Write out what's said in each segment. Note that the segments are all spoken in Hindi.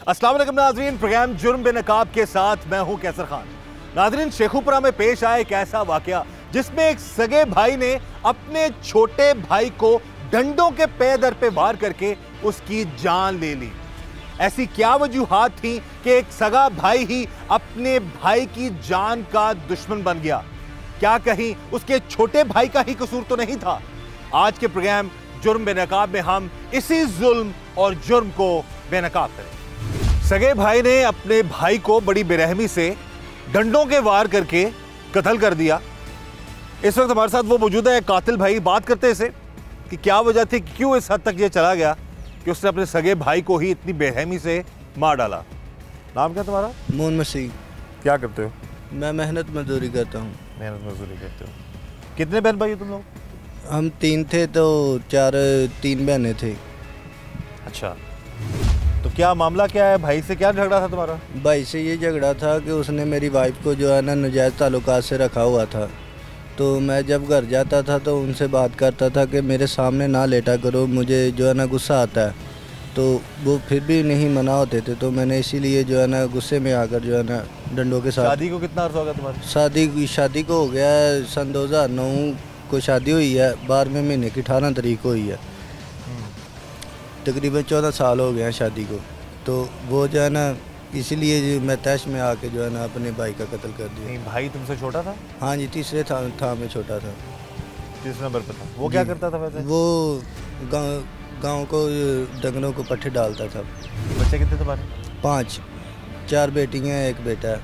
अस्सलाम वालेकुम नाज़रीन, प्रोग्राम जुर्म बेनकाब के साथ मैं हूं कैसर खान। नाज़रीन, शेखुपुरा में पेश आया एक ऐसा वाकया जिसमें एक सगे भाई ने अपने छोटे भाई को डंडों के पे दर पे वार करके उसकी जान ले ली। ऐसी क्या वजूहात थी कि एक सगा भाई ही अपने भाई की जान का दुश्मन बन गया? क्या कहीं उसके छोटे भाई का ही कसूर तो नहीं था? आज के प्रोग्राम जुर्म बेनकाब में हम इसी जुल्म और जुर्म को बेनकाब करें। सगे भाई ने अपने भाई को बड़ी बेरहमी से डंडों के वार करके कत्ल कर दिया। इस वक्त हमारे साथ वो मौजूद है, कातिल भाई। बात करते हैं इसे कि क्या वजह थी, क्यों इस हद तक ये चला गया कि उसने अपने सगे भाई को ही इतनी बेरहमी से मार डाला। नाम क्या तुम्हारा? मोहन मसीह। क्या करते हो? मैं मेहनत मजदूरी करता हूँ। मेहनत मजदूरी करते हो। कितने बहन भाई हो तुम लोग? हम 3 थे तो 3 बहनें थे। अच्छा, तो क्या मामला क्या है? भाई से क्या झगड़ा था तुम्हारा? भाई से ये झगड़ा था कि उसने मेरी वाइफ को जो है ना नाजायज़ ताल्लुकात से रखा हुआ था। तो मैं जब घर जाता था तो उनसे बात करता था कि मेरे सामने ना लेटा करो, मुझे जो है ना गुस्सा आता है। तो वो फिर भी नहीं मना होते थे, तो मैंने इसीलिए जो है ना गुस्से में आकर जो है ना डंडों के साथ। शादी को कितना अर्सा हो गया तुम्हारी? शादी को हो गया है, सन 2009 को शादी हुई है, 12वें महीने की 18 तारीख को हुई है। तकरीबन 14 साल हो गए हैं शादी को। तो वो जो है ना इसीलिए मैं तैश में आके जो है ना अपने भाई का कत्ल कर दिया। नहीं, भाई तुमसे छोटा था? हाँ जी, तीसरे था में छोटा था। 3 नंबर पे था। वो क्या करता था वैसे? वो गांव को डंगरों को पट्टे डालता था। बच्चे कितने तुम्हारे? 5, 4 बेटियाँ हैं, 1 बेटा है।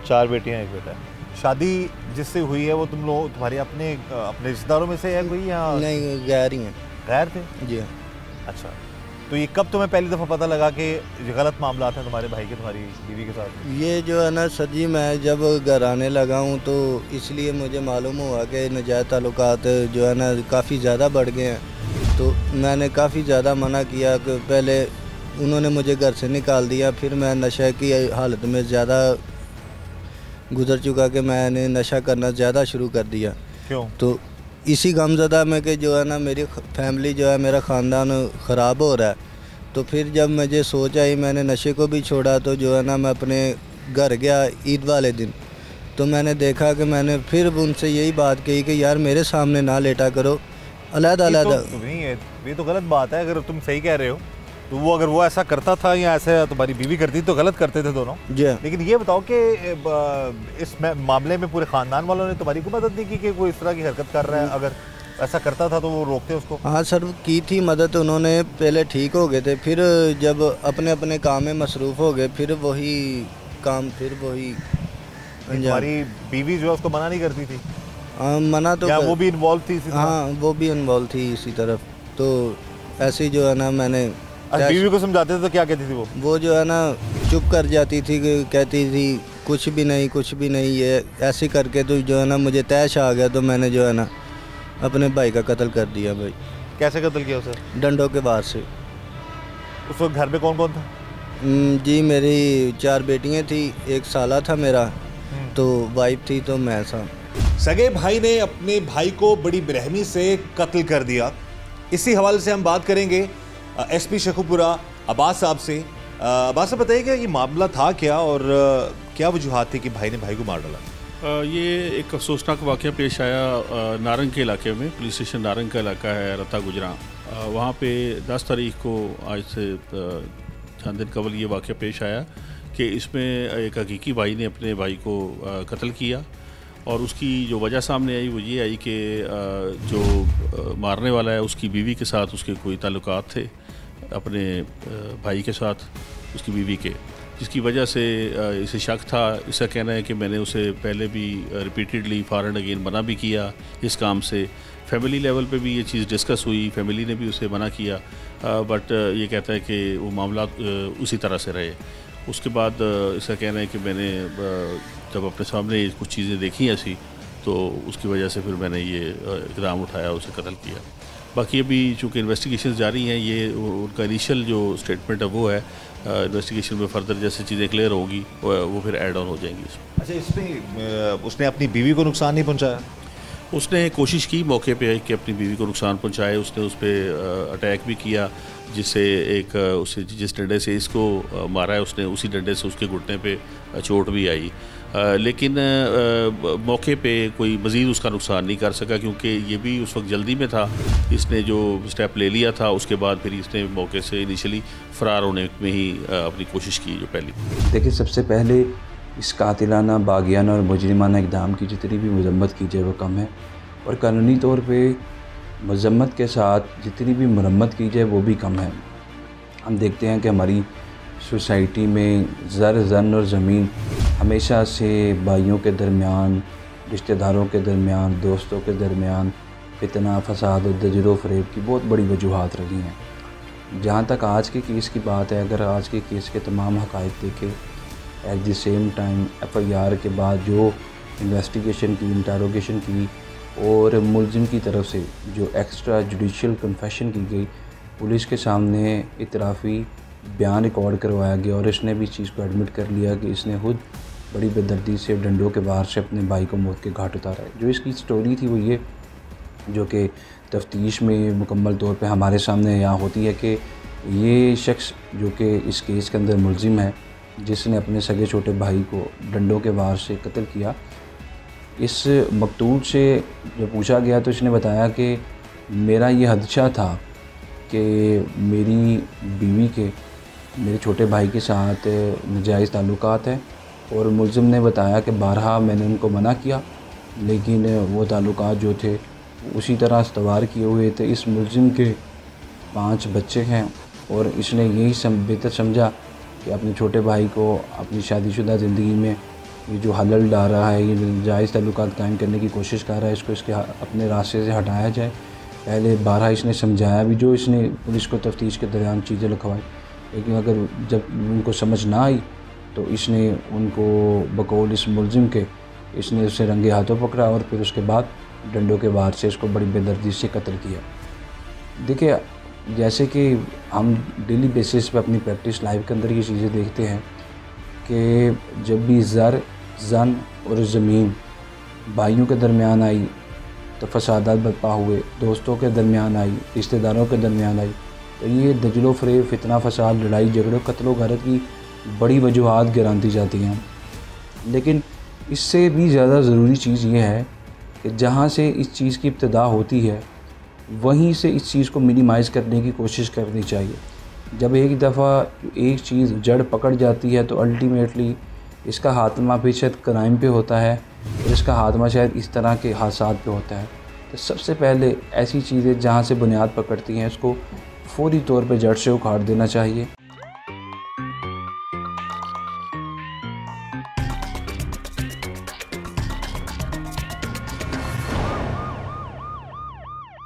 4 बेटियाँ 1 बेटा है। शादी जिससे हुई है वो तुम लोग तुम्हारे अपने रिश्तेदारों में से है कोई या नहीं, गैर ही हैं। गैर थे? जी हाँ। अच्छा, तो ये कब तुम्हें पहली दफ़ा पता लगा कि ये गलत मामला था तुम्हारे भाई के तुम्हारी बीवी के साथ? ये जो है ना सर जी, मैं जब घर आने लगा हूँ तो इसलिए मुझे मालूम हुआ कि नाजायज़ ताल्लुकात जो है ना काफ़ी ज़्यादा बढ़ गए हैं। तो मैंने काफ़ी ज़्यादा मना किया कि पहले उन्होंने मुझे घर से निकाल दिया, फिर मैं नशे की हालत में ज़्यादा गुजर चुका कि मैंने नशा करना ज़्यादा शुरू कर दिया। क्यों? तो इसी गमज़दा में कि जो है ना मेरी फैमिली जो है, मेरा ख़ानदान ख़राब हो रहा है। तो फिर जब मुझे सोच आई, मैंने नशे को भी छोड़ा, तो जो है ना मैं अपने घर गया ईद वाले दिन। तो मैंने देखा कि मैंने फिर उनसे यही बात कही कि यार मेरे सामने ना लेटा करो, अलग-अलग। नहीं है, ये तो गलत बात है। अगर तुम सही कह रहे हो तो वो अगर वो ऐसा करता था या ऐसे तुम्हारी बीवी करती तो गलत करते थे दोनों। जी। लेकिन ये बताओ कि इस मामले में पूरे खानदान वालों ने तुम्हारी को मदद नहीं की कि कोई इस तरह की हरकत कर रहा है? अगर ऐसा करता था तो वो रोकते उसको? हाँ सर, की थी मदद उन्होंने। पहले ठीक हो गए थे, फिर जब अपने अपने काम में मसरूफ़ हो गए, फिर वही काम, फिर वही अंजाम। तुम्हारी बीवी जो है उसको मना नहीं करती थी? हाँ, मना तो वो भी इन्वॉल्व थी इसी तरह? हाँ, वो भी इन्वॉल्व थी इसी तरफ। तो ऐसे जो है ना मैंने बीवी को समझाते थे तो क्या कहती थी वो? जो है ना चुप कर जाती थी, कहती थी कुछ भी नहीं, कुछ भी नहीं। ये ऐसे करके तो जो है ना मुझे तैश आ गया, तो मैंने जो है ना अपने भाई का कत्ल कर दिया। भाई कैसे कत्ल किया उसे? डंडों के वार से। उस वक्त घर में कौन कौन था? जी, मेरी 4 बेटियां थी, 1 साला था मेरा, तो वाइफ थी, तो मैं था। सगे भाई ने अपने भाई को बड़ी बेरहमी से कत्ल कर दिया। इसी हवाले से हम बात करेंगे एसपी शेखुपुरा अब्बास साहब से। अब्बास साहब बताइए कि ये मामला था क्या और क्या वजूहात थी कि भाई ने भाई को मार डाला? ये एक अफसोसनाक वाक़या पेश आया नारंग के इलाके में। पुलिस स्टेशन नारंग का इलाका है, रत्ता गुजरा। वहाँ पे 10 तारीख को, आज से चंद दिन कबल, ये वाक़या पेश आया कि इसमें एक हकीकी भाई ने अपने भाई को कत्ल किया। और उसकी जो वजह सामने आई वो ये आई कि जो मारने वाला है उसकी बीवी के साथ उसके कोई ताल्लुकात थे, अपने भाई के साथ उसकी बीवी के, जिसकी वजह से इसे शक था। इसका कहना है कि मैंने उसे पहले भी रिपीटेडली फॉरन अगेन मना भी किया इस काम से। फैमिली लेवल पे भी ये चीज़ डिस्कस हुई, फैमिली ने भी उसे मना किया, बट ये कहता है कि वो मामला उसी तरह से रहे। उसके बाद इसका कहना है कि मैंने जब अपने सामने कुछ चीज़ें देखी ऐसी, तो उसकी वजह से फिर मैंने ये इक़दाम उठाया, उसे कत्ल किया। बाकी अभी चूँकि इन्वेस्टिगेशन जारी हैं, ये उनका इनिशियल जो स्टेटमेंट है वो है। इन्वेस्टिगेशन में फर्दर जैसे चीज़ें क्लियर होगी वो फिर ऐड ऑन हो जाएंगी इसमें। अच्छा, इसमें उसने अपनी बीवी को नुकसान नहीं पहुँचाया? उसने कोशिश की मौके पे कि अपनी बीवी को नुकसान पहुंचाए, उसने उस पर अटैक भी किया, जिससे एक उसे जिस डंडे से इसको मारा है उसने उसी डंडे से उसके घुटने पे चोट भी आई। लेकिन मौके पे कोई मज़ीद उसका नुकसान नहीं कर सका, क्योंकि ये भी उस वक्त जल्दी में था। इसने जो स्टेप ले लिया था उसके बाद फिर इसने मौके से इनिशियली फ़रार होने में ही अपनी कोशिश की जो पहली। देखिए, सबसे पहले इस कातिलाना, बागियाना और मुजरिमाना इक़दाम की जितनी भी मज़म्मत की जाए वो कम है, और कानूनी तौर पे मज़म्मत के साथ जितनी भी मरम्मत की जाए वो भी कम है। हम देखते हैं कि हमारी सोसाइटी में ज़न और ज़मीन हमेशा से भाइयों के दरमियान, रिश्तेदारों के दरमियान, दोस्तों के दरमियान फितना, फसाद और दजल फ़रेब की बहुत बड़ी वजूहात रही हैं। जहाँ तक आज के केस की बात है, अगर आज के केस के तमाम हक़ाइक़ देखें, at the same time FIR के बाद जो इन्वेस्टिगेशन की, इंटरोगेशन की और मुलजिम की तरफ से जो एक्स्ट्रा जुडिशल कन्फेशन की गई, पुलिस के सामने इतराफ़ी बयान रिकॉर्ड करवाया गया और इसने भी इस चीज़ को एडमिट कर लिया कि इसने खुद बड़ी बेदर्दी से डंडों के वार से अपने भाई को मौत के घाट उतारा है। जो इसकी स्टोरी थी वो ये, जो कि तफ्तीश में मुकम्मल तौर पे हमारे सामने यहाँ होती है कि ये शख्स जो कि इस केस के अंदर मुलजिम है, जिसने अपने सगे छोटे भाई को डंडों के वार से कत्ल किया, इस मकतूल से जब पूछा गया तो इसने बताया कि मेरा ये हदशा था कि मेरी बीवी के मेरे छोटे भाई के साथ नाजायज़ ताल्लुकात है, और मुलज़िम ने बताया कि बारहा मैंने उनको मना किया, लेकिन वो ताल्लुकात जो थे उसी तरह इस्तवार किए हुए थे। इस मुलज़िम के 5 बच्चे हैं और इसने यही बेहतर समझा कि अपने छोटे भाई को अपनी शादीशुदा ज़िंदगी में ये जो हलल डाल रहा है, ये नाजायज़ ताल्लुकात कायम करने की कोशिश कर रहा है, इसको इसके अपने रास्ते से हटाया जाए। पहले बारहा इसने समझाया भी, जो इसने पुलिस को तफ्तीश के दौरान चीज़ें लिखवाई, लेकिन अगर जब उनको समझ ना आई तो इसने उनको बकौल इस मुलजिम के इसने उसे रंगे हाथों पकड़ा और फिर उसके बाद डंडों के वार से इसको बड़ी बेदर्दी से कत्ल किया। देखिए, जैसे कि हम डेली बेसिस पे अपनी प्रैक्टिस लाइफ के अंदर ये चीज़ें देखते हैं कि जब भी ज़न और ज़मीन भाइयों के दरमियान आई तो फसादात बर्पा हुए, दोस्तों के दरमियान आई, रिश्तेदारों के दरमियान आई, तो ये दजल व फ़रेब, फितना, फसाद, लड़ाई झगड़े, कत्ल व गारत की बड़ी वजूहात गिराती जाती हैं। लेकिन इससे भी ज़्यादा ज़रूरी चीज़ ये है कि जहाँ से इस चीज़ की इब्तिदा होती है वहीं से इस चीज़ को मिनिमाइज़ करने की कोशिश करनी चाहिए। जब एक दफ़ा एक चीज़ जड़ पकड़ जाती है तो अल्टीमेटली इसका हाथमा भी शायद क्राइम पे होता है और इसका हाथमा शायद इस तरह के हादसात पे होता है। तो सबसे पहले ऐसी चीज़ें जहाँ से बुनियाद पकड़ती हैं उसको फौरी तौर पे जड़ से उखाड़ देना चाहिए।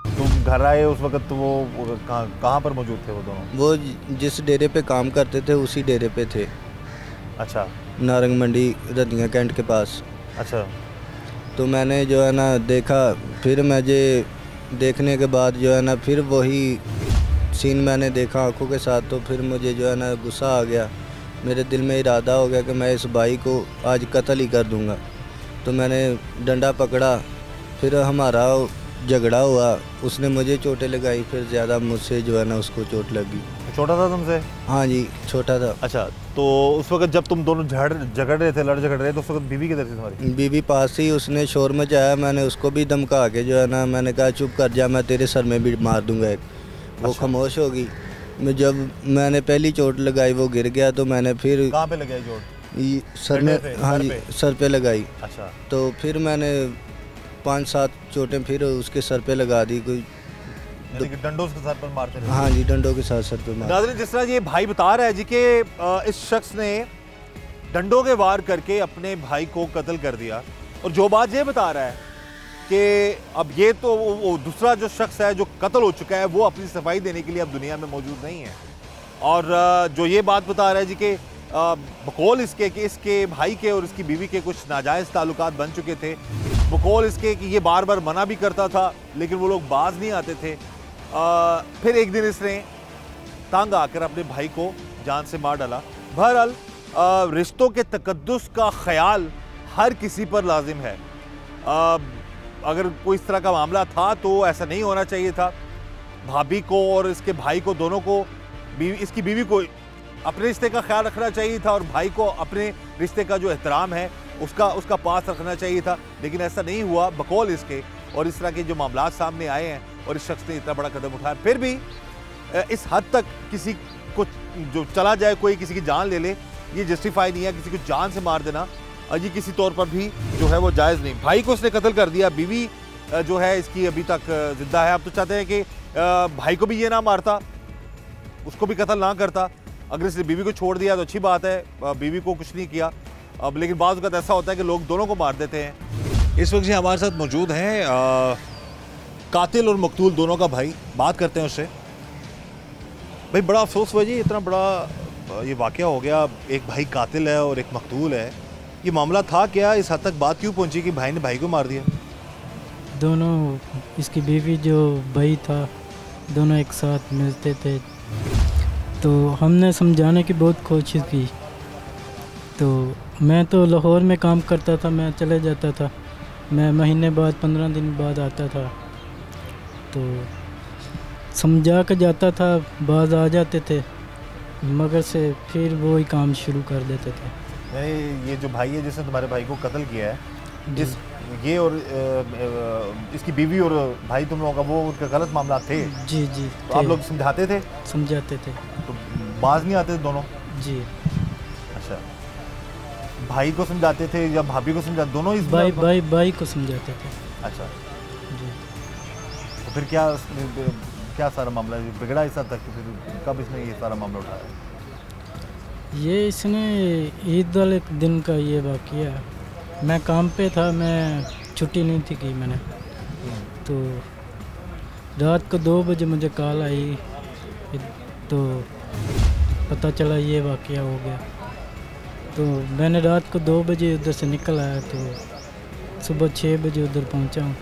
तुम घर आए उस वक्त तो वो कहाँ पर मौजूद थे वो दोनों? वो जिस डेरे पे काम करते थे उसी डेरे पे थे। अच्छा। नारंग मंडी रदिया कैंट के पास। अच्छा। तो मैंने जो है ना देखा, फिर मुझे देखने के बाद जो है ना फिर वही सीन मैंने देखा आंखों के साथ, तो फिर मुझे जो है ना गुस्सा आ गया। मेरे दिल में इरादा हो गया कि मैं इस भाई को आज कत्ल ही कर दूंगा। तो मैंने डंडा पकड़ा, फिर हमारा झगड़ा हुआ, उसने मुझे चोटें लगाई, फिर ज़्यादा मुझसे जो है ना उसको चोट लगी। छोटा था तुमसे? हाँ जी, छोटा था। अच्छा, तो उस वक्त जब तुम दोनों झगड़ रहे थे, लड़ झगड़ रहे थे, तो उस वक्त बीवी किधर थी तुम्हारी? बीवी पास ही, उसने शोर मचाया, मैंने उसको भी धमका के जो है ना मैंने कहा चुप कर जा, मैं तेरे सर में भी मार दूंगा एक। वो खामोश होगी। जब मैंने पहली चोट लगाई वो गिर गया, तो मैंने फिर कहाँ पे लगाई चोट? सर में। हाँ जी, सर पे लगाई। अच्छा। तो फिर मैंने 5-7 चोटें फिर उसके सर पे लगा दी, कोई डंडों के सर पर मारते थे? हाँ जी, डंडों के साथ सर पे मार। नाज़रीन, जिस तरह ये भाई बता रहा है जी कि इस शख्स ने डंडों के वार करके अपने भाई को कत्ल कर दिया, और जो बात ये बता रहा है कि अब ये तो वो दूसरा जो शख्स है जो कत्ल हो चुका है वो अपनी सफाई देने के लिए अब दुनिया में मौजूद नहीं है। और जो ये बात बता रहा है जी कि बकौल इसके कि इसके भाई के और इसकी बीवी के कुछ नाजायज़ ताल्लुकात बन चुके थे, बकौल इसके कि ये बार बार मना भी करता था लेकिन वो लोग बाज नहीं आते थे। फिर एक दिन इसने तंग आकर अपने भाई को जान से मार डाला। बहरहाल रिश्तों के तकद्दुस का ख्याल हर किसी पर लाजिम है। अगर कोई इस तरह का मामला था तो ऐसा नहीं होना चाहिए था। भाभी को और इसके भाई को, दोनों को, इसकी बीवी को अपने रिश्ते का ख्याल रखना चाहिए था और भाई को अपने रिश्ते का जो एहतराम है उसका पास रखना चाहिए था, लेकिन ऐसा नहीं हुआ बकौल इसके। और इस तरह के जो मामला सामने आए हैं और इस शख्स ने इतना बड़ा कदम उठाया, फिर भी इस हद तक किसी को जो चला जाए, कोई किसी की जान ले ले, ये जस्टिफाई नहीं है। किसी को जान से मार देना ये किसी तौर पर भी जो है वो जायज़ नहीं। भाई को उसने कत्ल कर दिया, बीवी जो है इसकी अभी तक जिंदा है। अब तो चाहते हैं कि भाई को भी ये ना मारता, उसको भी कत्ल ना करता। अगर इसने बीवी को छोड़ दिया तो अच्छी बात है, बीवी को कुछ नहीं किया। अब लेकिन बाज़ वक़्त ऐसा होता है कि लोग दोनों को मार देते हैं। इस वक्त जी हमारे साथ मौजूद हैं कातिल और मकतूल दोनों का भाई। बात करते हैं उससे। भाई बड़ा अफसोस हुआ जी, इतना बड़ा ये वाक़या हो गया, एक भाई कातिल है और एक मकतूल है। ये मामला था क्या, इस हद तक बात क्यों पहुंची कि भाई ने भाई को मार दिया? दोनों, इसकी बीवी जो भाई था, दोनों एक साथ मिलते थे, तो हमने समझाने की बहुत कोशिश की। तो मैं तो लाहौर में काम करता था, मैं चले जाता था, मैं महीने बाद 15 दिन बाद आता था, तो समझा कर जाता था, बाज आ जाते थे, मगर से फिर वो ही काम शुरू कर देते थे। ये जो भाई है जिसने तुम्हारे भाई को कत्ल किया है, ये और इसकी बीवी और भाई तुम लोगों का वो उनका गलत मामला थे? जी जी। तो आप लोग समझाते थे? समझाते थे। तो बाज नहीं आते थे दोनों? जी। अच्छा, भाई को समझाते थे या भाभी को समझाते? दोनों इस भाई को समझाते थे। अच्छा जी। तो फिर क्या सारा मामला बिगड़ा इस हद तक? फिर कब इसने ये सारा मामला उठाया? ये इसने ईद वाले दिन का ये वाक़या, मैं काम पे था, मैं छुट्टी नहीं थी की मैंने, तो रात को 2 बजे मुझे कॉल आई, तो पता चला ये वाक़या हो गया। तो मैंने रात को 2 बजे उधर से निकल आया, तो सुबह 6 बजे उधर पहुंचा हूँ,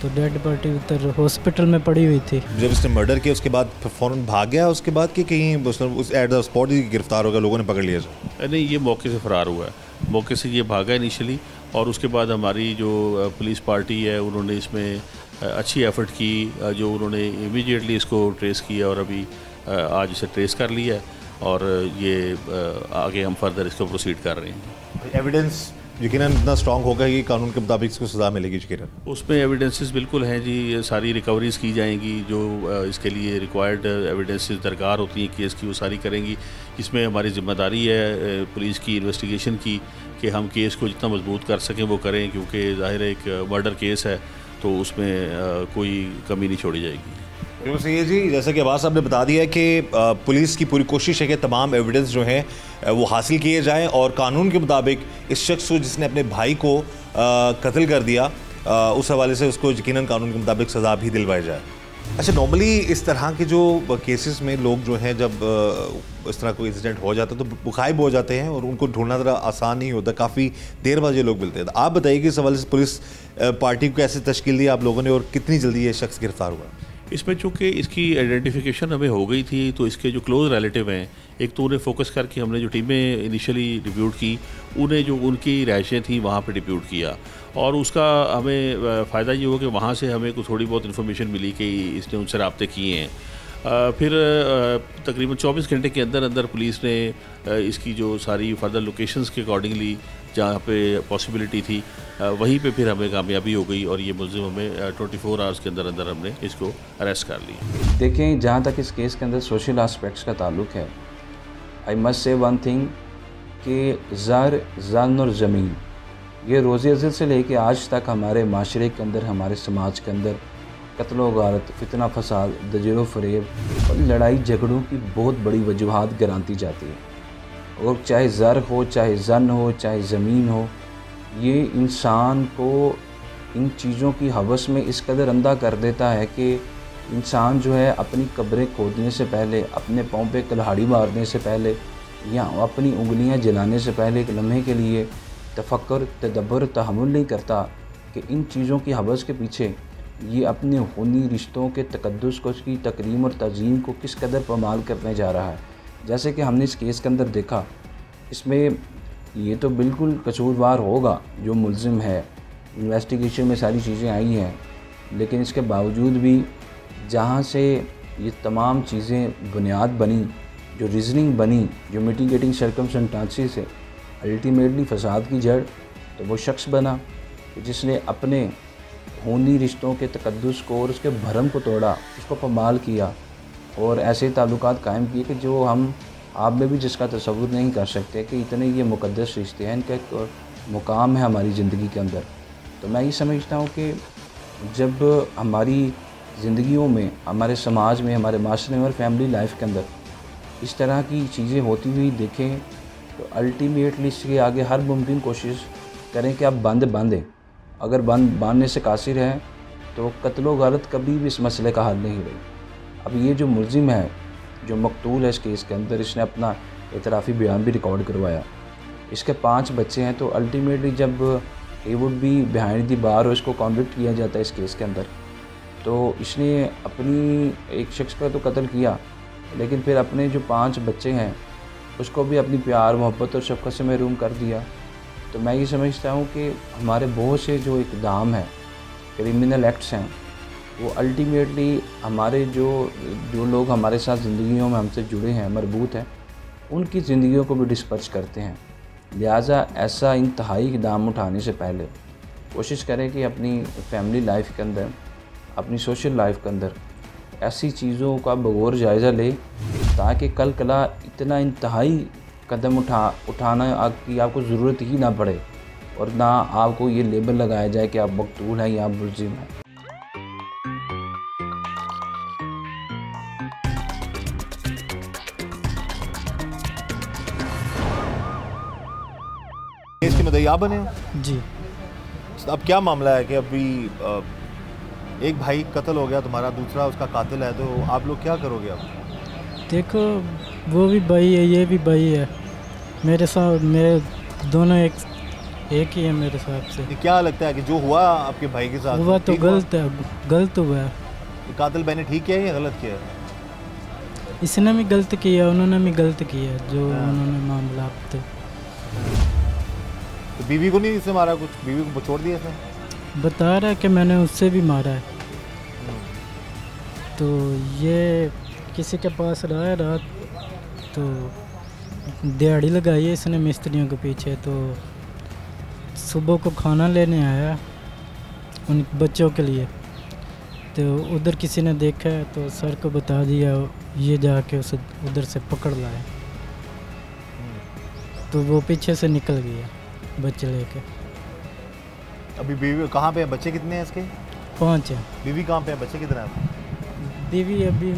तो डेड पार्टी उधर हॉस्पिटल में पड़ी हुई थी। जब इसने मर्डर किया उसके बाद फ़ौरन भाग गया उसके बाद कि कहीं उस एट द स्पॉट ही गिरफ्तार हो गया, लोगों ने पकड़ लिया? नहीं, ये मौके से फ़रार हुआ है, मौके से ये भागा इनिशियली, और उसके बाद हमारी जो पुलिस पार्टी है उन्होंने इसमें अच्छी एफ़र्ट की, जो उन्होंने इमीडिएटली इसको ट्रेस किया और अभी आज इसे ट्रेस कर लिया है, और ये आगे हम फर्दर इसको प्रोसीड कर रहे हैं। एविडेंस यकीनन इतना स्ट्रॉन्ग होगा कि कानून के मुताबिक इसको सज़ा मिलेगी यकीनन? उसमें एविडेंसेस बिल्कुल हैं जी, सारी रिकवरीज़ की जाएंगी, जो इसके लिए रिक्वायर्ड एविडेंसेस दरकार होती हैं केस की, वो सारी करेंगी। इसमें हमारी ज़िम्मेदारी है पुलिस की इन्वेस्टिगेशन की कि हम केस को जितना मजबूत कर सकें वो करें, क्योंकि ज़ाहिर है एक मर्डर केस है, तो उसमें कोई कमी नहीं छोड़ी जाएगी। बिल्कुल सही है जी। जैसा कि अब्बास साहब ने बता दिया कि पुलिस की पूरी कोशिश है कि तमाम एविडेंस जो हैं वो हासिल किए जाएं और कानून के मुताबिक इस शख्स को जिसने अपने भाई को कत्ल कर दिया, उस हवाले से उसको यकीनन कानून के मुताबिक सज़ा भी दिलवाई जाए। अच्छा, नॉर्मली इस तरह के जो केसेस में लोग जो हैं, जब इस तरह कोई इंसिडेंट हो जाता है तो गायब हो जाते हैं और उनको ढूंढना ज़रा आसान नहीं होता, काफ़ी देर बाद ये लोग मिलते हैं। तो आप बताइए कि इस हवाले से पुलिस पार्टी को कैसे तश्कील दी आप लोगों ने और कितनी जल्दी ये शख्स गिरफ्तार हुआ? इसमें चूँकि इसकी आइडेंटिफिकेशन हमें हो गई थी, तो इसके जो क्लोज रिलेटिव हैं, एक तो उन्हें फोकस करके हमने जो टीमें इनिशियली डिप्यूट की, उन्हें जो उनकी रहायशें थी वहाँ पे डिप्यूट किया, और उसका हमें फ़ायदा ये हुआ कि वहाँ से हमें कुछ थोड़ी बहुत इन्फॉर्मेशन मिली कि इसने उनसे रब्ते किए हैं। फिर तकरीबन 24 घंटे के अंदर अंदर पुलिस ने इसकी जो सारी फर्दर लोकेशंस के अकॉर्डिंगली जहाँ पे पॉसिबिलिटी थी वहीं पे फिर हमें कामयाबी हो गई, और ये मुलज़िम हमें 24 आवर्स के अंदर अंदर हमने इसको अरेस्ट कर लिया। देखें, जहाँ तक इस केस के अंदर सोशल एस्पेक्ट्स का ताल्लुक है, I must say one thing कि ज़र, जन और ज़मीन, ये रोज़ अज़ल से लेके आज तक हमारे माशरे के अंदर, हमारे समाज के अंदर कत्ल गारत, फितना फसाद, दजर फ़रेब और लड़ाई झगड़ों की बहुत बड़ी वजूहात गिराती जाती है। और चाहे ज़र हो, चाहे जन हो, चाहे ज़मीन हो, ये इंसान को इन चीज़ों की हवस में इस कदर अंधा कर देता है कि इंसान जो है अपनी कब्रें खोदने से पहले, अपने पाँव पे कुल्हाड़ी मारने से पहले या अपनी उंगलियां जलाने से पहले एक लम्हे के लिए तफक्कुर, तदब्बर, तहम्मुल नहीं करता कि इन चीज़ों की हवस के पीछे ये अपने खूनी रिश्तों के तकद्दुस को, उसकी तकरीम और तज़ीम को किस कदर पमाल करने जा रहा है। जैसे कि हमने इस केस के अंदर देखा, इसमें ये तो बिल्कुल कसूरवार होगा जो मुल्ज़िम है, इन्वेस्टिगेशन में सारी चीज़ें आई हैं, लेकिन इसके बावजूद भी जहाँ से ये तमाम चीज़ें बुनियाद बनी, जो रीज़निंग बनी, जो मिटिगेटिंग सर्कमस्टेंसेस है, अल्टीमेटली फसाद की जड़ तो वो शख्स बना जिसने अपने खूनी रिश्तों के तकद्दुस को और उसके भरम को तोड़ा, उसको पमाल किया और ऐसे ताल्लुकात कायम किए कि जो हम आप में भी जिसका तसव्वुर नहीं कर सकते कि इतने ये मुक़द्दस रिश्ते हैं, इनका एक मुकाम है हमारी ज़िंदगी के अंदर। तो मैं ये समझता हूँ कि जब हमारी ज़िंदगियों में, हमारे समाज में, हमारे माशरे में और फैमिली लाइफ के अंदर इस तरह की चीज़ें होती हुई देखें तो अल्टीमेटली इसके आगे हर मुमकिन कोशिश करें कि आप बांधें। अगर बांधने से कासिर हैं तो कत्ल व गारत कभी भी इस मसले का हल नहीं रही। अब ये जो मुलजिम है, जो मकतूल है इस केस के अंदर, इसने अपना एतराफ़ी बयान भी रिकॉर्ड करवाया। इसके 5 बच्चे हैं, तो अल्टीमेटली जब ही would be behind the bar और इसको कॉन्विक्ट किया जाता है इस केस के अंदर, तो इसने अपनी एक शख्स का तो कत्ल किया, लेकिन फिर अपने जो 5 बच्चे हैं उसको भी अपनी प्यार, मोहब्बत और शफ़क़त से महरूम कर दिया। तो मैं ये समझता हूँ कि हमारे बहुत से जो इक़दाम हैं, क्रिमिनल एक्ट्स हैं, वो अल्टीमेटली हमारे जो लोग हमारे साथ ज़िंदगियों में हमसे जुड़े हैं, मरबूत हैं, उनकी ज़िंदगियों को भी डिस्पर्स करते हैं। लिहाजा ऐसा इंतहाई इक़दाम उठाने से पहले कोशिश करें कि अपनी फैमिली लाइफ के अंदर, अपनी सोशल लाइफ के अंदर ऐसी चीज़ों का बगौर जायज़ा ले, ताकि कल कला इतना इंतहाई कदम उठाना की आपको ज़रूरत ही ना पड़े और ना आपको ये लेबल लगाया जाए कि आप मकतूल हैं या आप मुलजिम हैं। केस के मुद्दई आप बने हो? जी। अब क्या मामला है कि अभी एक भाई कत्ल हो गया तुम्हारा, दूसरा उसका कातिल है, तो आप लोग क्या करोगे अब? देखो, वो भी भाई है, ये भी भाई है, मेरे साथ, मेरे दोनों एक ही है मेरे हिसाब से। क्या लगता है कि जो हुआ आपके भाई के साथ हुआ तो गलत हुआ है? कातिल भाई ने ठीक किया है या गलत किया है? इसने भी गलत किया, उन्होंने भी गलत किया, जो उन्होंने मामला तो बीवी को नहीं इसने मारा, कुछ बीवी को छोड़ दिया इसने? बता रहा है कि मैंने उससे भी मारा है। तो ये किसी के पास रहा है रात, तो दिहाड़ी लगाई है इसने मिस्त्रियों के पीछे। तो सुबह को खाना लेने आया उन बच्चों के लिए, तो उधर किसी ने देखा है तो सर को बता दिया, ये जाके उसे उधर से पकड़ लाया। तो वो पीछे से निकल गया बच्चे लेके। अभी बीवी कहाँ पे है? बच्चे कितने हैं इसके? 5 है। बीवी कहाँ पे है? बच्चे कितने हैं? बीवी अभी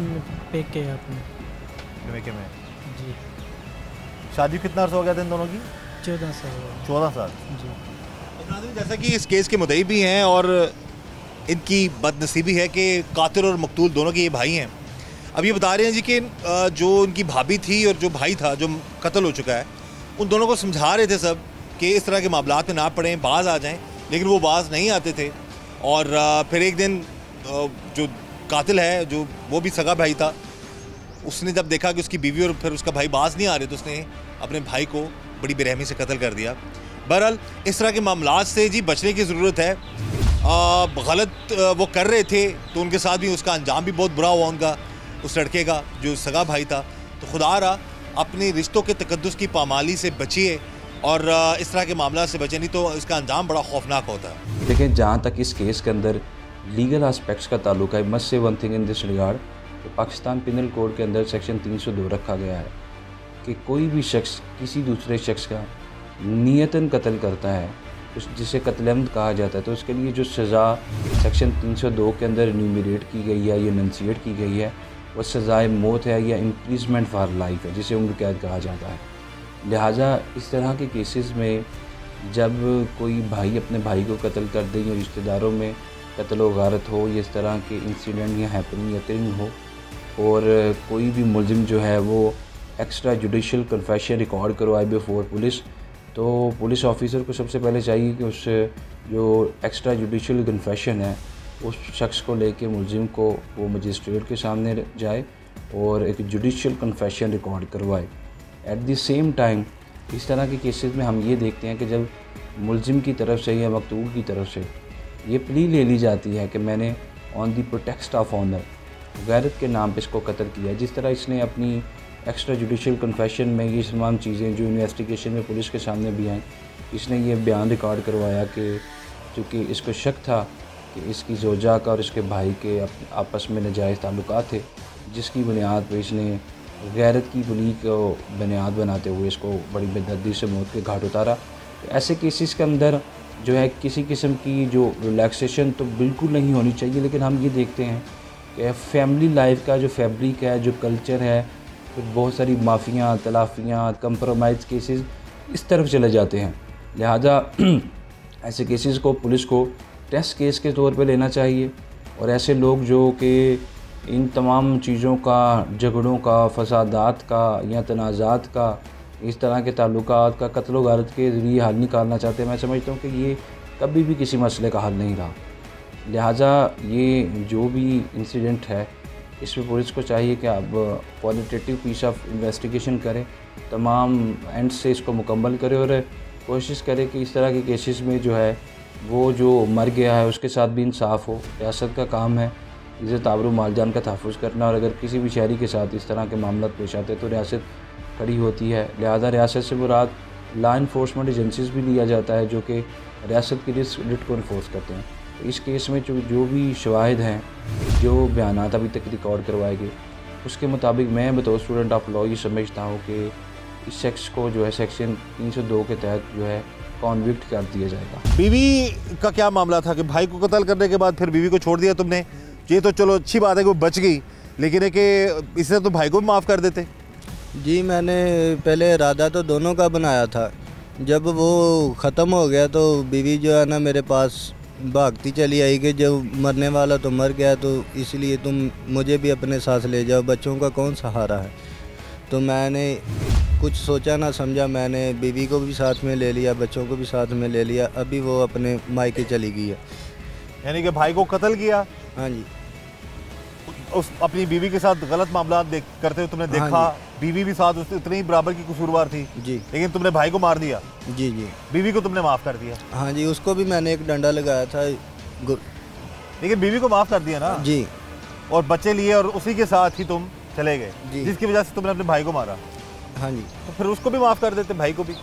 पेके है अपने पेके में। जी। शादी कितना अर्सा हो गया था इन दोनों की? 14 साल। 14 साल जी। जैसा कि इस केस के मुद्दई भी हैं और इनकी बदनसीबी है कि कातिल और मकतूल दोनों के ये भाई हैं। अब ये बता रहे हैं जी कि जो उनकी भाभी थी और जो भाई था जो कत्ल हो चुका है, उन दोनों को समझा रहे थे सब कि इस तरह के मामलात में ना पड़ें, बाज आ जाएं, लेकिन वो बाज नहीं आते थे। और फिर एक दिन जो कातिल है, जो वो भी सगा भाई था, उसने जब देखा कि उसकी बीवी और फिर उसका भाई बाज नहीं आ रहे, तो उसने अपने भाई को बड़ी बेरहमी से कत्ल कर दिया। बहरहाल इस तरह के मामलात से जी बचने की ज़रूरत है। गलत वो कर रहे थे तो उनके साथ भी उसका अंजाम भी बहुत बुरा हुआ उनका, उस लड़के का जो सगा भाई था। तो खुदा रहा अपने रिश्तों के तकद्दुस की पामाली से बचिए और इस तरह के मामला से बचे, नहीं तो इसका अंजाम बड़ा खौफनाक होता है। देखिए, जहाँ तक इस केस के अंदर लीगल एस्पेक्ट्स का ताल्लुक है, must say one thing in this regard, तो पाकिस्तान पिनल कोड के अंदर सेक्शन 302 रखा गया है कि कोई भी शख्स किसी दूसरे शख्स का नियतन कत्ल करता है, जिसे कत्लेअमद कहा जाता है, तो उसके लिए जो सज़ा सेक्शन 302 के अंदर न्यूमरेट की गई है या नंसिएट की गई है, वो सज़ाए मौत है या इम्प्रिजमेंट फॉर लाइफ है, जिसे उम्र कैद कहा जाता है। लिहाजा इस तरह के केसेस में जब कोई भाई अपने भाई को कत्ल कर दे या रिश्तेदारों में कत्ल व गारत हो, या इस तरह के इंसिडेंट या हैपनिंग या क्रिंग हो, और कोई भी मुलजिम जो है वो एक्स्ट्रा जुडिशल कन्फेशन रिकॉर्ड करवाए बिफोर पुलिस, तो पुलिस ऑफिसर को सबसे पहले चाहिए कि उस जो एक्स्ट्रा जुडिशल कन्फेशन है उस शख्स को लेके मुलजिम को वो मजिस्ट्रेट के सामने जाए और एक जुडिशल कन्फेशन रिकॉर्ड करवाए। एट द सेम टाइम इस तरह के केसेस में हम ये देखते हैं कि जब मुलजिम की तरफ से या मकतूल की तरफ से ये प्ली ले ली जाती है कि मैंने ऑन दी प्रोटेक्स्ट ऑफ ऑनर गैरत के नाम पे इसको कत्ल किया। जिस तरह इसने अपनी एक्स्ट्रा जुडिशल कन्फेशन में ये तमाम चीज़ें जो इन्वेस्टिगेशन में पुलिस के सामने भी आईं, इसने ये बयान रिकॉर्ड करवाया कि चूँकि इसको शक था कि इसकी ज़ौजा का और इसके भाई के आपस में नाजायज़ ताल्लुकात थे, जिसकी बुनियाद पर इसने गैरत की पुली को बुनियाद बनाते हुए इसको बड़ी बेदर्दी से मौत के घाट उतारा। तो ऐसे केसेस के अंदर जो है किसी किस्म की जो रिलैक्सेशन तो बिल्कुल नहीं होनी चाहिए, लेकिन हम ये देखते हैं कि फैमिली लाइफ का जो फैब्रिक है, जो कल्चर है, फिर बहुत सारी माफ़ियाँ, तलाफ़ियाँ, कंप्रोमाइज़ केसेस इस तरफ चले जाते हैं। लिहाजा ऐसे केसेस को पुलिस को टेस्ट केस के तौर पे लेना चाहिए और ऐसे लोग जो कि इन तमाम चीज़ों का, झगड़ों का, फसादात का या तनाज़ात का, इस तरह के ताल्लुकात का कत्ल व गारत के ज़रिए हल निकालना चाहते हैं, मैं समझता हूँ कि ये कभी भी किसी मसले का हल नहीं रहा। लिहाजा ये जो भी इंसिडेंट है इसमें पुलिस को चाहिए कि अब क्वालिटेटिव पीस ऑफ इन्वेस्टिगेशन करें, तमाम एंड से इसको मुकम्मल करें और कोशिश करें कि इस तरह के केसेस में जो है वो जो मर गया है उसके साथ भी इंसाफ हो। रियासत का काम है इज़्ज़त आबरू मालजान का तहफ़्फ़ुज़ करना, और अगर किसी भी शहरी के साथ इस तरह के मामला पेश आते तो रियासत खड़ी होती है। लिहाजा रियासत से मुराद लॉ इन्फोर्समेंट एजेंसीज़ भी लिया जाता है जो कि रियासत की रिट को इन्फोर्स करते हैं। तो इस केस में जो भी शवाहिद हैं, जो बयानात अभी तक रिकॉर्ड करवाए गए, उसके मुताबिक मैं बतौर स्टूडेंट ऑफ लॉ ये समझता हूँ कि इस शख्स को जो है सेक्शन 302 के तहत जो है कॉन्विक्ट कर दिया जाएगा। बीवी का क्या मामला था कि भाई को कत्ल करने के बाद फिर बीवी को छोड़ दिया तुमने? ये तो चलो अच्छी बात है कि वो बच गई, लेकिन है कि इसने तो भाई को भी माफ़ कर देते। जी मैंने पहले इरादा तो दोनों का बनाया था, जब वो ख़त्म हो गया तो बीवी जो है ना मेरे पास भागती चली आई कि जब मरने वाला तो मर गया, तो इसलिए तुम मुझे भी अपने साथ ले जाओ, बच्चों का कौन सहारा है। तो मैंने कुछ सोचा ना समझा, मैंने बीवी को भी साथ में ले लिया, बच्चों को भी साथ में ले लिया। अभी वो अपने मायके चली गई है। यानी कि भाई को कत्ल किया? हाँ जी। उस अपनी बीवी के साथ गलत मामला करते हुए तुमने देखा? हाँ बीवी भी साथ उससे उतनी ही बराबर की कसूरवार थी जी, लेकिन तुमने भाई को मार दिया? जी जी। बीवी को तुमने माफ़ कर दिया? हाँ जी, उसको भी मैंने एक डंडा लगाया था। लेकिन बीवी को माफ़ कर दिया ना जी, और बच्चे लिए और उसी के साथ ही तुम चले गए, जिसकी वजह से तुमने अपने भाई को मारा। हाँ जी। तो फिर उसको भी माफ़ कर देते, भाई को भी?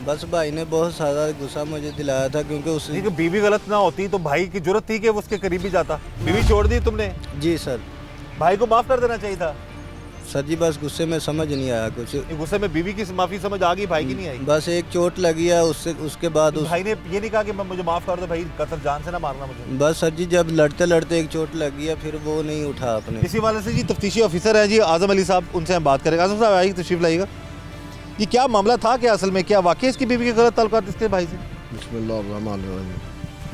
बस भाई ने बहुत सारा गुस्सा मुझे दिलाया था, क्योंकि उसने बीवी गलत ना होती तो भाई की जरूरत थी कि वो उसके करीब भी जाता। बीवी छोड़ दी तुमने? जी सर। भाई को माफ़ कर देना चाहिए था सर जी, बस गुस्से में समझ नहीं आया कुछ। गुस्से में बीवी की माफ़ी समझ आ गई, भाई की नहीं आई? बस एक चोट लगी है, उसके बाद भाई ने ये नहीं कहा कि मुझे माफ़ कर दो भाई, कत्ल जान से ना मारना मुझे? बस सर जी, जब लड़ते लड़ते एक चोट लगी है, फिर वो नहीं उठा अपने। इसी वाले से जी तफ्तीशी ऑफिसर है जी आज़म अली साहब, उनसे हम बात करेंगे। आज़म साहब आइए, तशरीफ लाइएगा। ये क्या मामला था, क्या असल में क्या वाकई इसकी बीवी के गलत ताल्लुकात इसके भाई से? बिस्मिल्लाह।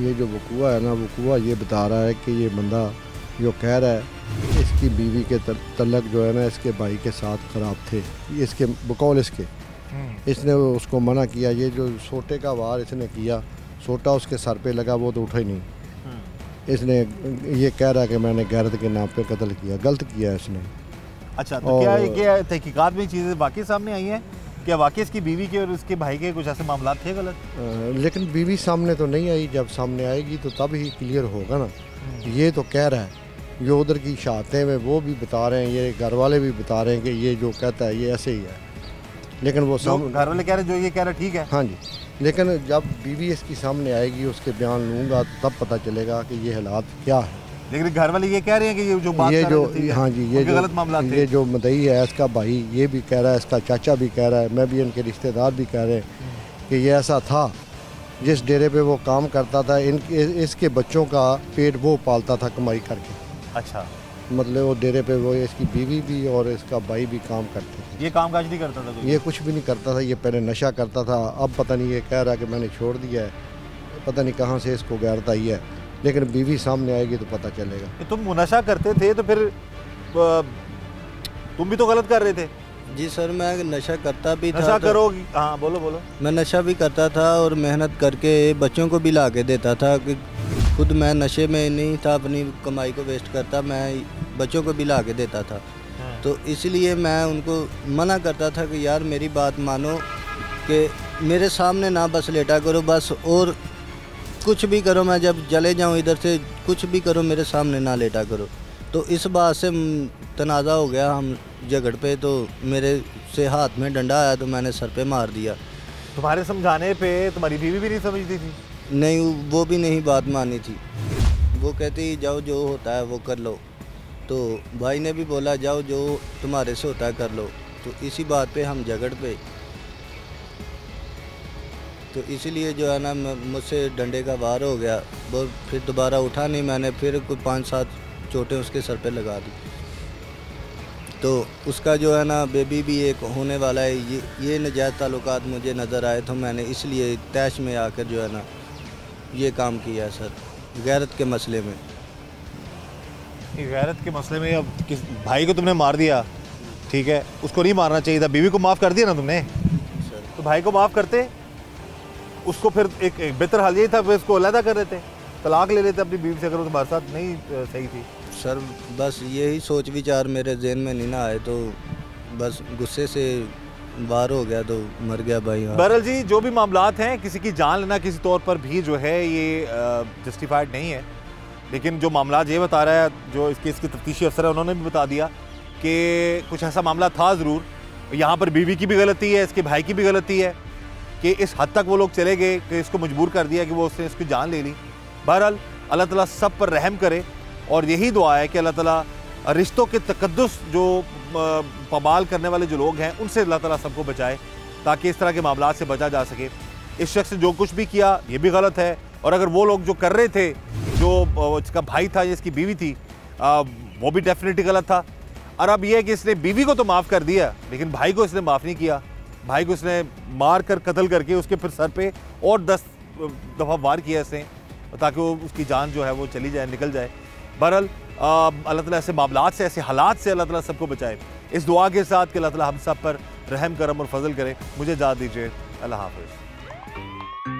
ये जो वकूआ है ना, वकूआ ये बता रहा है कि ये बंदा जो कह रहा है इसकी बीवी के तल्लक जो है ना इसके भाई के साथ ख़राब थे, इसके बकौल इसने उसको मना किया। ये जो सोटे का वार इसने किया, सोटा उसके सर पे लगा, वो तो उठा ही नहीं। इसने ये कह रहा है कि मैंने गैरत के नाम पे कत्ल किया, गलत किया इसने। अच्छा, तो क्या तहकीकात में चीज़ें वाकई सामने आई हैं? क्या वाकई इसकी बीवी के और उसके भाई के कुछ ऐसे मामला थे गलत? लेकिन बीवी सामने तो नहीं आई, जब सामने आएगी तो तब ही क्लियर होगा ना। ये तो कह रहा है, जो उधर की शहादतें में वो भी बता रहे हैं, ये घर वाले भी बता रहे हैं कि ये जो कहता है ये ऐसे ही है, लेकिन वो घर वाले कह रहे हैं, जो ये कह रहा है ठीक है। हाँ जी, लेकिन जब बीवी इसकी सामने आएगी, उसके बयान लूँगा तब पता चलेगा कि ये हालात क्या है। लेकिन घर वाले ये कह रहे हैं कि ये जो बात ये जो हाँ जी, ये जो गलत मामला थे। ये जो मदई है इसका भाई, ये भी कह रहा है, इसका चाचा भी कह रहा है, मैं भी इनके रिश्तेदार भी कह रहे हैं कि ये ऐसा था। जिस डेरे पे वो काम करता था, इसके बच्चों का पेट वो पालता था कमाई करके। अच्छा, मतलब वो डेरे पे वो इसकी बीवी भी और इसका भाई भी काम करते थे। ये काम काज नहीं करता था कोई? ये कुछ भी नहीं करता था, ये पहले नशा करता था। अब पता नहीं, ये कह रहा है कि मैंने छोड़ दिया है, पता नहीं कहाँ से इसको गैरत आई है, लेकिन बीवी सामने आएगी तो पता चलेगा। तुम नशा करते थे तो फिर तुम भी तो गलत कर रहे थे? जी सर, मैं नशा करता भी था। नशा करोगी? हाँ बोलो बोलो। मैं नशा भी करता था और मेहनत करके बच्चों को भी ला के देता था, कि खुद मैं नशे में नहीं था, अपनी कमाई को वेस्ट करता, मैं बच्चों को भी ला के देता था। तो इसलिए मैं उनको मना करता था कि यार मेरी बात मानो, कि मेरे सामने ना बस लेटा करो बस, और कुछ भी करो, मैं जब चले जाऊँ इधर से कुछ भी करो मेरे सामने ना लेटा करो। तो इस बात से तनाज़ा हो गया हम झगड़ पे, तो मेरे से हाथ में डंडा आया तो मैंने सर पे मार दिया। तुम्हारे समझाने पे तुम्हारी बीवी भी नहीं समझती थी? नहीं, वो भी नहीं बात मानी थी। वो कहती जाओ जो होता है वो कर लो। तो भाई ने भी बोला जाओ जो तुम्हारे से होता है कर लो। तो इसी बात पे हम झगड़ पे, तो इसीलिए जो है ना मुझसे डंडे का वार हो गया। वो फिर दोबारा उठा नहीं, मैंने फिर कोई 5-7 चोटें उसके सर पे लगा दी। तो उसका जो है ना बेबी भी एक होने वाला है। ये नाजायज़ ताल्लुकात मुझे नज़र आए तो मैंने इसलिए तैश में आकर जो है ना ये काम किया सर, गैरत के मसले में। गैरत के मसले में अब किस भाई को तुमने मार दिया, ठीक है, उसको नहीं मारना चाहिए था। बीवी को माफ़ कर दिया ना तुमने, तो भाई को माफ़ करते, उसको फिर एक बेहतर हाल यही था फिर उसको अलहदा कर देते, तलाक ले लेते अपनी बीवी से, अगर वो तुम्हारे साथ नहीं सही थी। सर बस यही सोच विचार मेरे जहन में नहीं ना आए, तो बस गुस्से से बाहर हो गया तो मर गया भाई। बहरहाल जी, जो भी मामलात हैं, किसी की जान लेना किसी तौर पर भी जो है ये जस्टिफाइड नहीं है। लेकिन जो मामला ये बता रहा है, जो इसके तफ्तीशी अफसर है उन्होंने भी बता दिया कि कुछ ऐसा मामला था ज़रूर। यहाँ पर बीवी की भी गलती है, इसके भाई की भी गलती है कि इस हद तक वो लोग चले गए कि इसको मजबूर कर दिया कि वो उसने इसकी जान ले ली। बहरहाल अल्लाह ताला सब पर रहम करे, और यही दुआ है कि अल्लाह ताला रिश्तों के तकद्दुस जो पमाल करने वाले जो लोग हैं उनसे अल्लाह ताला सबको बचाए, ताकि इस तरह के मामलात से बचा जा सके। इस शख्स ने जो कुछ भी किया ये भी गलत है, और अगर वो लोग जो कर रहे थे, जो इसका भाई था, जिसकी बीवी थी, वो भी डेफिनेटली गलत था। और अब यह है कि इसने बीवी को तो माफ़ कर दिया, लेकिन भाई को इसने माफ़ नहीं किया। भाई को इसने मार कर कत्ल करके उसके फिर सर पे और 10 दफ़ा वार किया इसने, ताकि वो उसकी जान जो है वो चली जाए, निकल जाए। बहरहाल अल्लाह ताला ऐसे मामलात से, ऐसे हालात से अल्लाह ताला सबको बचाए, इस दुआ के साथ कि अल्लाह ताला हम सब पर रहम करम और फजल करे। मुझे इजाज़त दीजिए, अल्लाह हाफ़िज़।